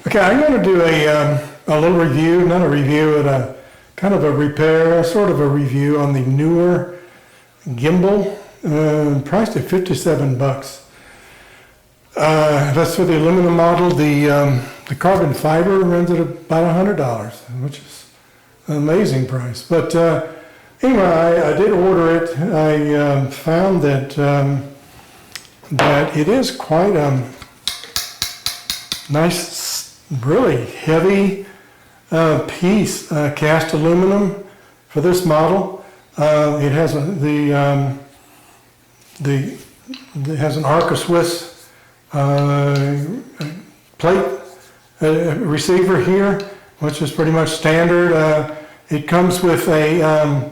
Okay, I'm going to do a little review, not a review, but a kind of a repair, sort of a review on the Neewer Gimbal, priced at 57 bucks. That's for the aluminum model. The carbon fiber runs at about $100, which is an amazing price. But anyway, I did order it. I found that that it is quite nice, really heavy piece, cast aluminum for this model. It has it has an Arca Swiss plate receiver here, which is pretty much standard. It comes with a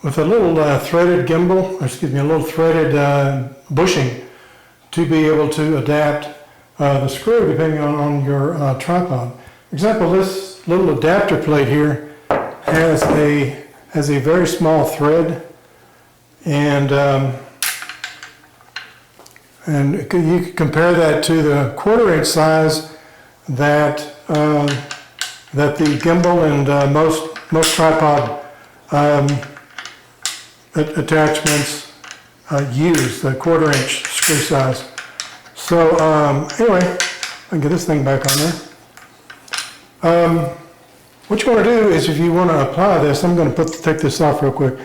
little threaded gimbal, or excuse me, a little threaded bushing to be able to adapt the screw depending on your tripod. For example, this little adapter plate here has a very small thread, and you can compare that to the 1/4 inch size that the gimbal and most tripod attachments use, the 1/4 inch screw size. So anyway, I can get this thing back on there. What you want to do is, if you want to apply this, I'm going to take this off real quick.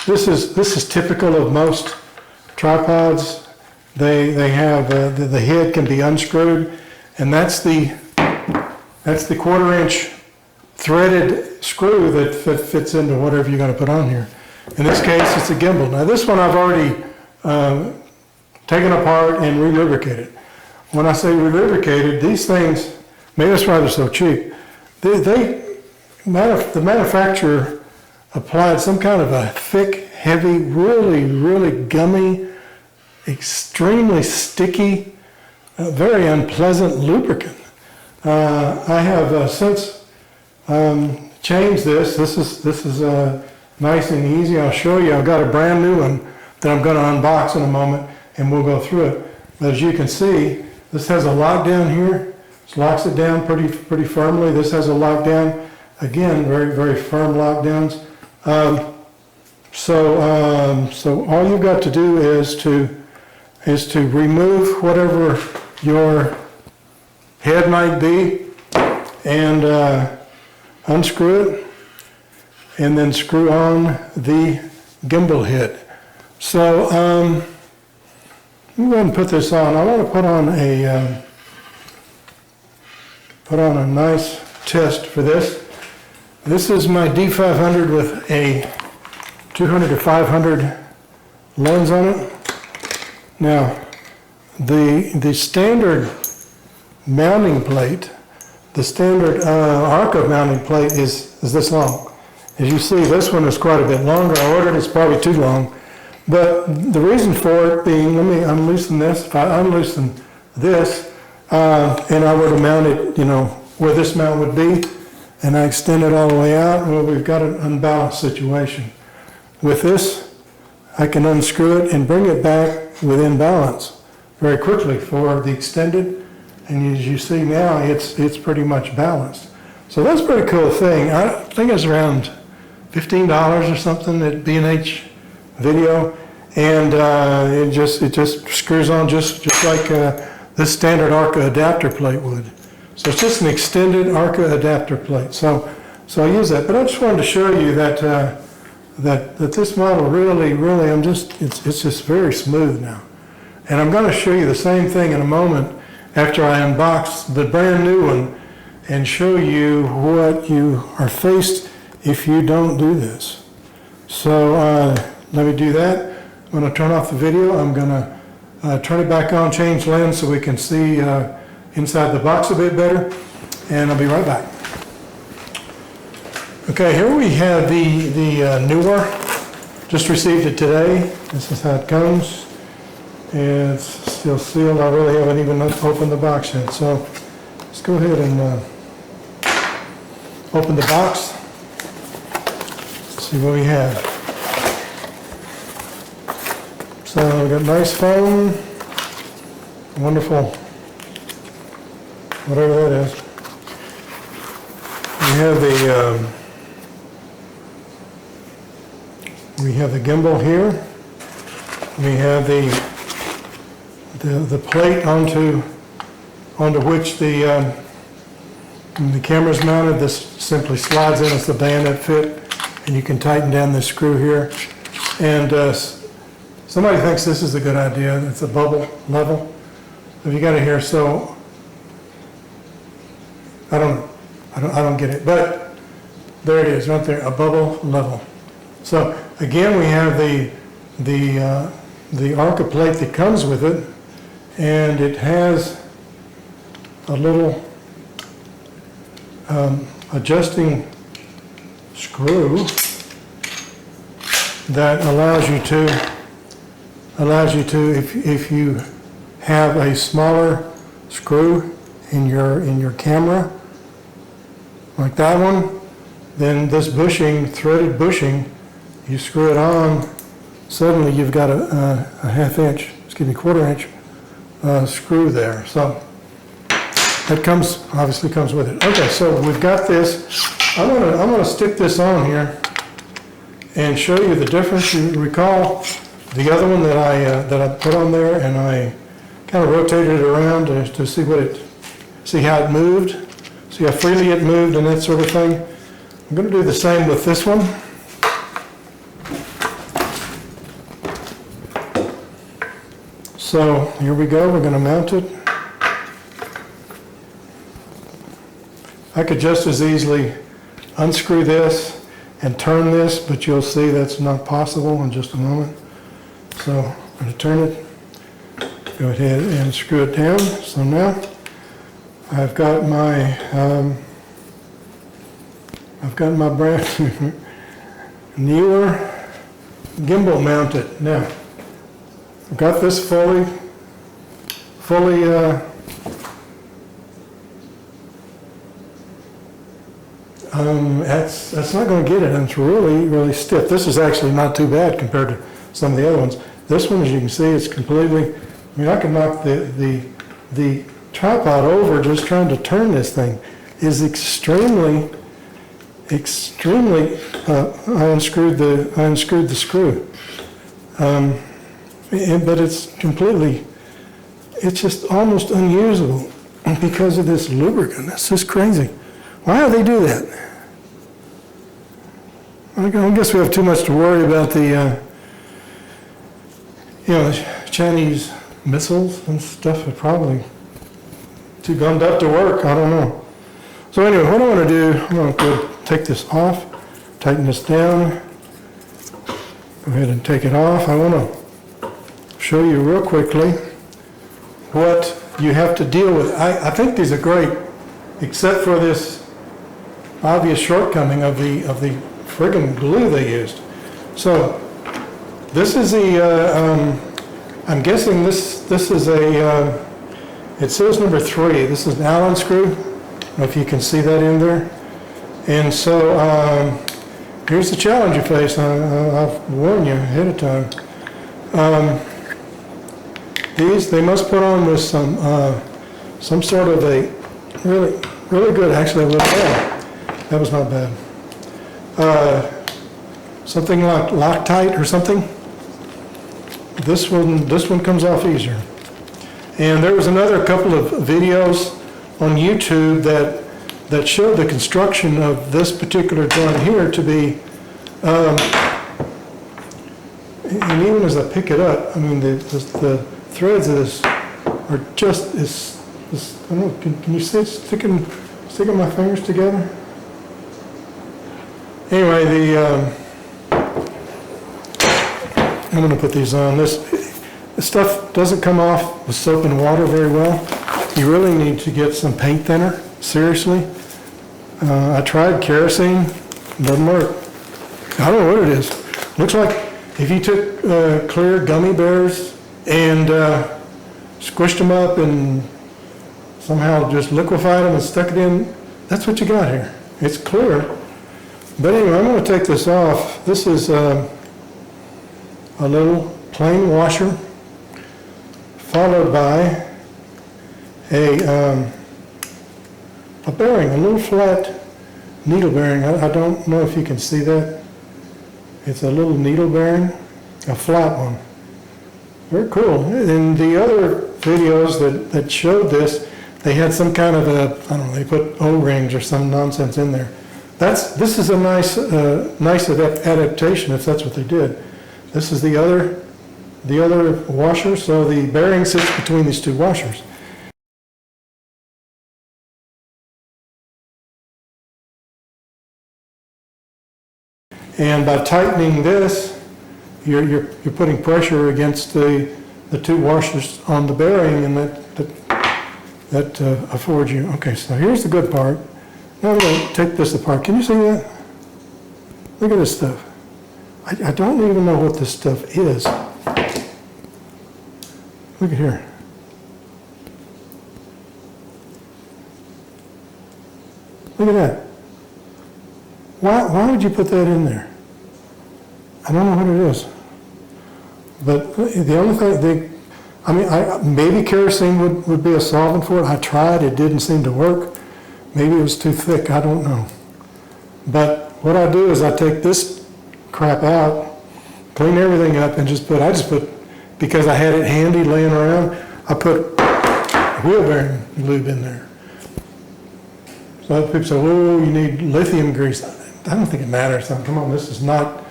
This is typical of most tripods. They have the head can be unscrewed, and that's the 1/4 inch threaded screw that fits into whatever you're going to put on here. In this case, it's a gimbal. Now this one I've already taken apart and re-lubricated. When I say re-lubricated, these things, maybe that's why they're so cheap. The manufacturer applied some kind of a thick, heavy, really gummy, extremely sticky, very unpleasant lubricant. I have since changed this. This is nice and easy. I'll show you. I've got a brand new one that I'm going to unbox in a moment, and we'll go through it. But as you can see, this has a lockdown here. This locks it down pretty firmly. This has a lockdown. Again, very firm lockdowns. So all you've got to do is to remove whatever your head might be, and unscrew it, and then screw on the gimbal head. So let me go ahead and put this on. I want to put on a nice test for this. This is my D500 with a 200 to 500 lens on it. Now, the standard mounting plate, the standard Arca mounting plate is this long. As you see, this one is quite a bit longer. I ordered it's probably too long. But the reason for it being, let me unloosen this. If I unloosen this, and I were to mount it, where this mount would be, and I extend it all the way out, well, we've got an unbalanced situation. With this, I can unscrew it and bring it back within balance very quickly for the extended, and as you see now, it's pretty much balanced. So that's a pretty cool thing. I think it's around $15 or something at B&H Video, and it just screws on just like this standard Arca adapter plate would. So it's just an extended Arca adapter plate. So I use that, but I just wanted to show you that that this model really, it's just very smooth now. And I'm going to show you the same thing in a moment after I unbox the brand new one and show you what you are faced if you don't do this. So let me do that. I'm going to turn off the video. I'm going to turn it back on, change lens so we can see inside the box a bit better, and I'll be right back. Okay, here we have the Neewer. Just received it today. This is how it comes. It's still sealed. I really haven't even opened the box yet. So let's go ahead and open the box. See what we have. So we got nice foam. Wonderful. Whatever that is. we have the gimbal here. We have the plate onto which the camera's mounted. This simply slides in. It's the bayonet fit, and you can tighten down this screw here. And somebody thinks this is a good idea. It's a bubble level. Have you got it here? So I don't get it, but there it is, right there, a bubble level. So again, we have the Arca plate that comes with it, and it has a little adjusting screw that allows you to if you have a smaller screw in your camera like that one, then this bushing, threaded bushing, you screw it on, suddenly you've got a quarter inch screw there. So that obviously comes with it. Okay, so we've got this. I'm gonna stick this on here and show you the difference. You recall the other one that I put on there, and I kind of rotated it around to see how it moved, see how freely it moved and that sort of thing. I'm going to do the same with this one. So here we go, we're going to mount it. I could just as easily unscrew this and turn this, but you'll see that's not possible in just a moment. So I'm going to turn it, go ahead and screw it down. So now I've got my brand Neewer Gimbal mounted. Now I've got this fully that's not going to get it, and it's really stiff. This is actually not too bad compared to some of the other ones. This one, as you can see, it's completely, I mean, I can knock the tripod over just trying to turn this thing. Is extremely, I unscrewed the screw. But it's just almost unusable because of this lubricant. That's just crazy. Why do they do that? I guess we have too much to worry about the Chinese missiles and stuff are probably too gummed up to work. I don't know. So anyway, what I want to do, I'm going to go take this off, tighten this down, go ahead and take it off. I want to show you real quickly what you have to deal with. I think these are great, except for this obvious shortcoming of the friggin' glue they used. So this is I'm guessing this is it says number 3. This is an Allen screw. I don't know if you can see that in there. And so here's the challenge you face. I'll warn you ahead of time. These they must put on with some sort of a really good, actually a little bad. That was not bad. Something like Loctite or something. This one comes off easier. And there was another couple of videos on YouTube that showed the construction of this particular joint here to be, and even as I pick it up, I mean the threads of this are just this I don't know. Can you see it sticking my fingers together? Anyway, I'm going to put these on. This stuff doesn't come off with soap and water very well. You really need to get some paint thinner, seriously. I tried kerosene, doesn't work. I don't know what it is. Looks like if you took clear gummy bears and squished them up and somehow just liquefied them and stuck it in, that's what you got here. It's clear. But anyway, I'm going to take this off. This is a little plain washer followed by a bearing, a little flat needle bearing. I don't know if you can see that. It's a little needle bearing, a flat one. Very cool. In the other videos that showed this, they had some kind of a, I don't know, they put O-rings or some nonsense in there. This is a nice adaptation if that's what they did. This is the other washer, so the bearing sits between these two washers. And by tightening this, you're putting pressure against the two washers on the bearing, and that affords you. Okay, so here's the good part. Now I'm going to take this apart. Can you see that? Look at this stuff. I don't even know what this stuff is. Look at here. Look at that. Why would you put that in there? I don't know what it is. But the only thing, maybe kerosene would be a solvent for it. I tried, it didn't seem to work. Maybe it was too thick, I don't know. But what I do is I take this crap out, clean everything up, and I just put, because I had it handy laying around, I put wheel bearing lube in there. So other people say, oh, you need lithium grease. I don't think it matters. Come on, this is not,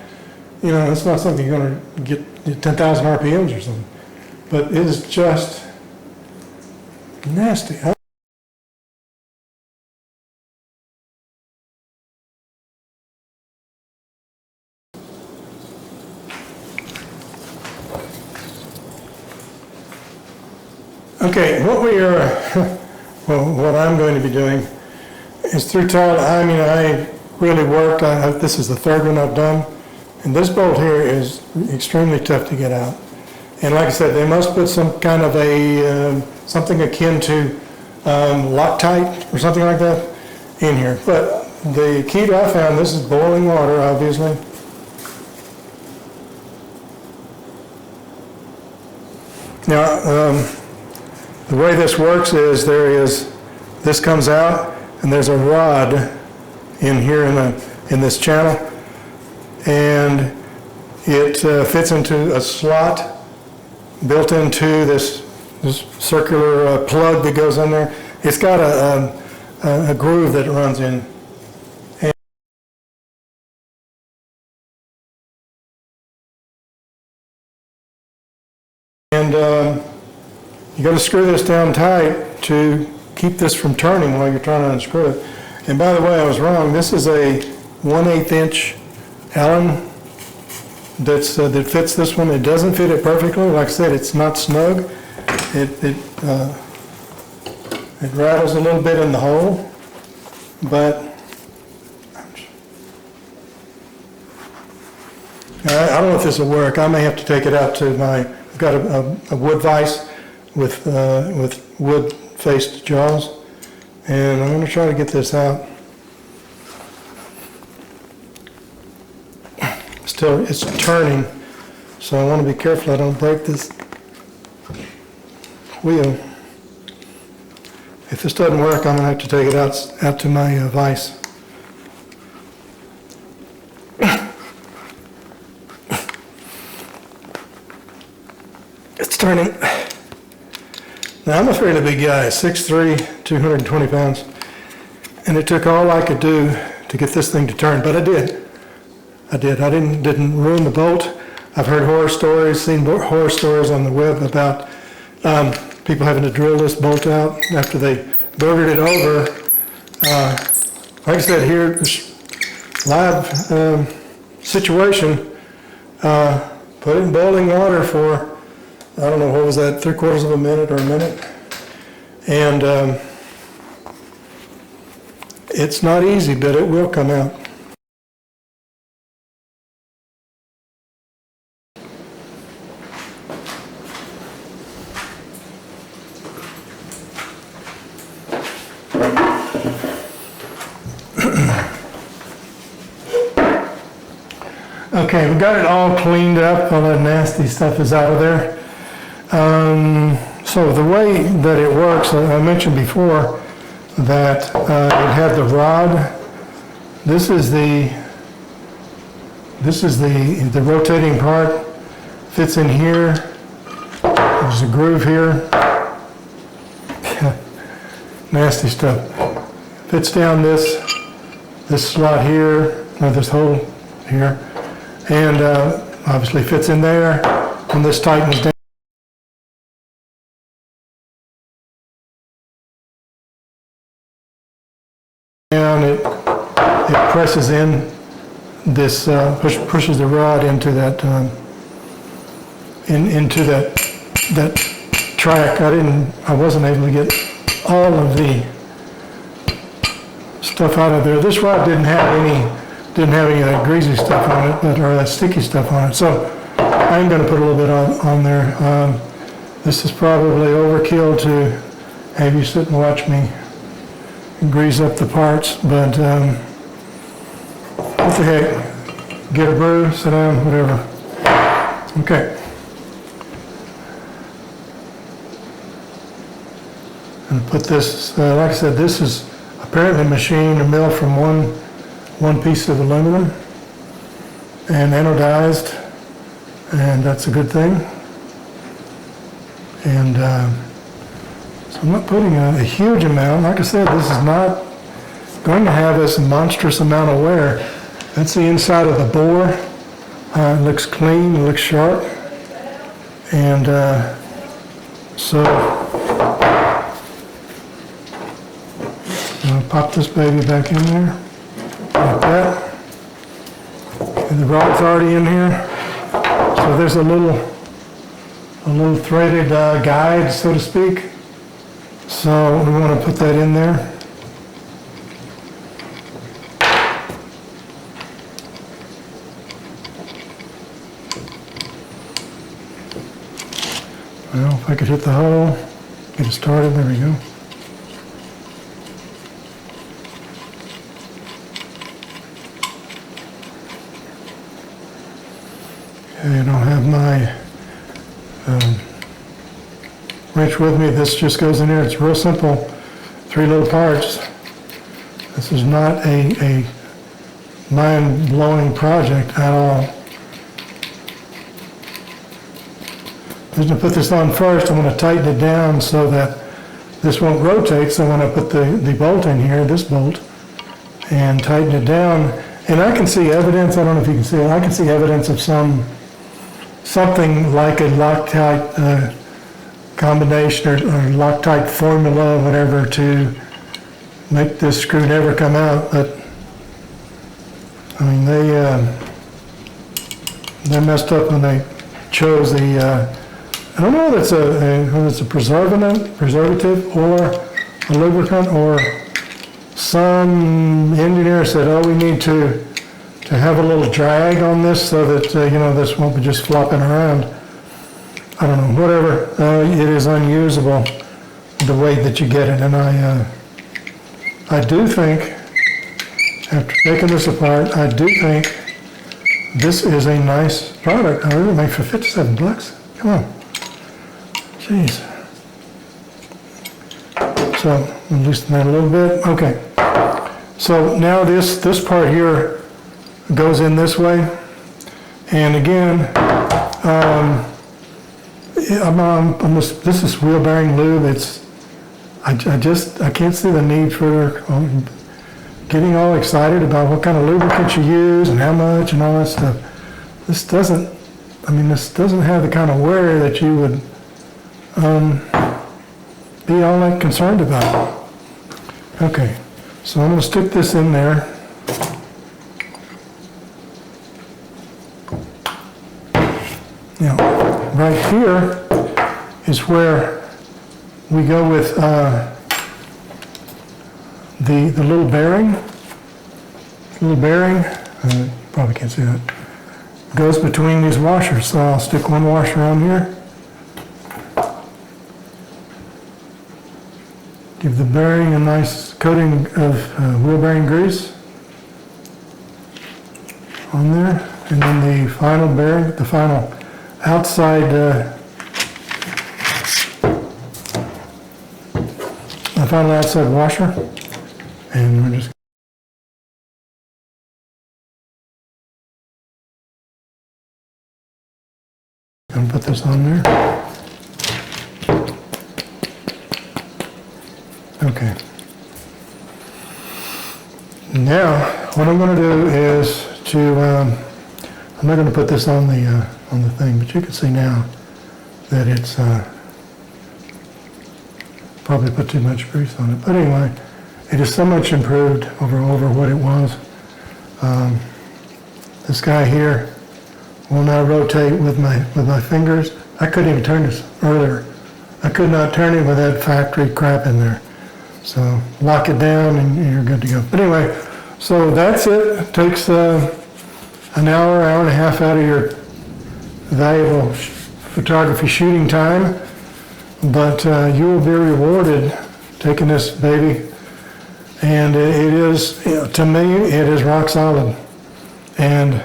it's not something you're going to get 10,000 RPMs or something. But it is just nasty. Okay, what I'm going to be doing is through trial. I really worked. This is the third one I've done, and this bolt here is extremely tough to get out. And like I said, they must put some kind of a something akin to Loctite or something like that in here. But the key that I found, this is boiling water, obviously. Now, the way this works is this comes out, and there's a rod in here in this channel, and it fits into a slot built into this circular plug that goes in there. It's got a groove that it runs in. And you got to screw this down tight to keep this from turning while you're trying to unscrew it. And by the way, I was wrong. This is a 1/8 inch Allen that fits this one. It doesn't fit it perfectly. Like I said, it's not snug. It rattles a little bit in the hole, but I don't know if this will work. I may have to take it out to I've got a wood vise with wood-faced jaws, and I'm going to try to get this out. Still, it's turning, so I want to be careful I don't break this wheel. If this doesn't work, I'm going to have to take it out to my vise. It's turning. Now, I'm a fairly big guy, 6'3", 220 pounds, and it took all I could do to get this thing to turn, but I did. I didn't ruin the bolt. I've heard horror stories, seen horror stories on the web about people having to drill this bolt out after they burgered it over. Like I said, here, live situation, put it in boiling water for, I don't know, what was that, 3/4 of a minute or a minute? And it's not easy, but it will come out. Okay, we got it all cleaned up. All that nasty stuff is out of there. So the way that it works, I mentioned before that it had the rod This is the rotating part. Fits in here. There's a groove here. Nasty stuff. Fits down this slot here, or this hole here, and obviously fits in there. When this tightens down, it presses in this, pushes the rod into that into that track. I wasn't able to get all of the stuff out of there. This rod didn't have any of that greasy stuff on it, or that sticky stuff on it. So I'm going to put a little bit on there. This is probably overkill to have you sit and watch me grease up the parts, but what the heck? Get a brew, sit down, whatever. Okay. And put this, like I said, this is apparently machined or milled from one piece of aluminum and anodized, and that's a good thing. And so I'm not putting a huge amount. Like I said, this is not going to have this monstrous amount of wear. That's the inside of the bore. It looks clean, it looks sharp, and so I'll pop this baby back in there, like that. And the rod's already in here. So there's a little threaded guide, so to speak. So we want to put that in there. Well, if I could hit the hole, get it started, there we go. Okay, I don't have my wrench with me. This just goes in there. It's real simple, 3 little parts. This is not a mind-blowing project at all. I'm going to put this on first. I'm going to tighten it down so that this won't rotate. So when I put the bolt in here, this bolt, and tighten it down, and I can see evidence, I don't know if you can see it, I can see evidence of something like a Loctite combination or Loctite formula, whatever, to make this screw never come out. But I mean, they messed up when they chose the. I don't know if it's a preservative or a lubricant, or some engineer said, oh, we need to have a little drag on this so that, this won't be just flopping around. I don't know, whatever. It is unusable the way that you get it. And I do think, after taking this apart, I do think this is a nice product. I really made for $57. Come on. Jeez. So, loosen that a little bit. Okay. So now this part here goes in this way. And again, this is wheel bearing lube. I can't see the need for getting all excited about what kind of lubricant you use and how much and all that stuff. This doesn't have the kind of wear that you would be all that concerned about. Okay, so I'm going to stick this in there. Now, right here is where we go with the little bearing. Probably can't see that. Goes between these washers. So I'll stick one washer on here. Give the bearing a nice coating of wheel bearing grease on there, and then the final bearing, the final outside, washer, and we're just gonna put this on there. Okay. Now, what I'm going to do is I'm not going to put this on the thing, but you can see now that it's probably put too much grease on it. But anyway, it is so much improved over what it was. This guy here will now rotate with my fingers. I couldn't even turn this earlier. I could not turn it with that factory crap in there. So lock it down and you're good to go. But anyway, so that's it. It takes an hour and a half out of your valuable photography shooting time, but you will be rewarded taking this baby. And it is, to me, it is rock solid. And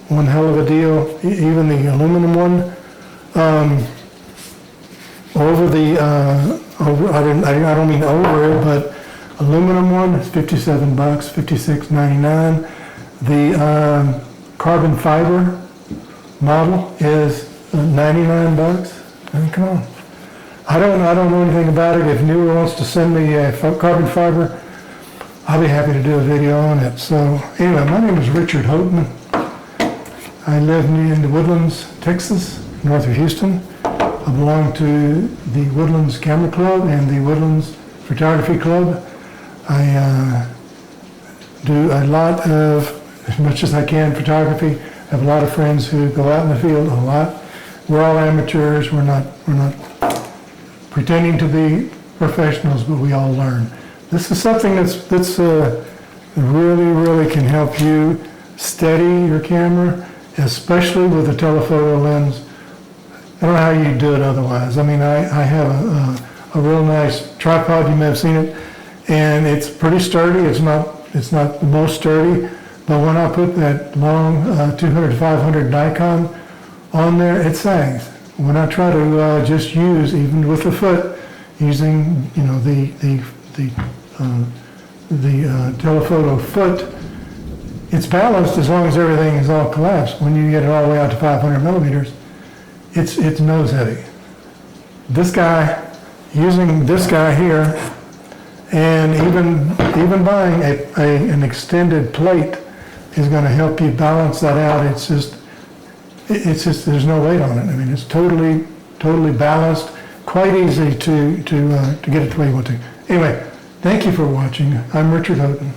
one hell of a deal. Even the aluminum one, I don't mean over it, but aluminum one is $57, $56.99. The carbon fiber model is $99. I mean, come on. I don't know anything about it. If Neewer wants to send me a carbon fiber, I'll be happy to do a video on it. So anyway, my name is Richard Houghton. I live in the Woodlands, Texas, north of Houston. I belong to the Woodlands Camera Club and the Woodlands Photography Club. I do a lot of, as much as I can, photography. I have a lot of friends who go out in the field a lot. We're all amateurs. We're not pretending to be professionals, but we all learn. This is something that's really can help you steady your camera, especially with a telephoto lens. I don't know how you do it otherwise. I mean, I have a real nice tripod. You may have seen it, and it's pretty sturdy. It's not the most sturdy, but when I put that long 200-500 Nikon on there, it sags. When I try to just use, even with the foot, using the telephoto foot, it's balanced as long as everything is all collapsed. When you get it all the way out to 500 millimeters, it's nose heavy. This guy, using this guy here, and even buying an extended plate is going to help you balance that out. It's just there's no weight on it. I mean, it's totally balanced, quite easy to get it the way you want to. Anyway, thank you for watching. I'm Richard Houghton.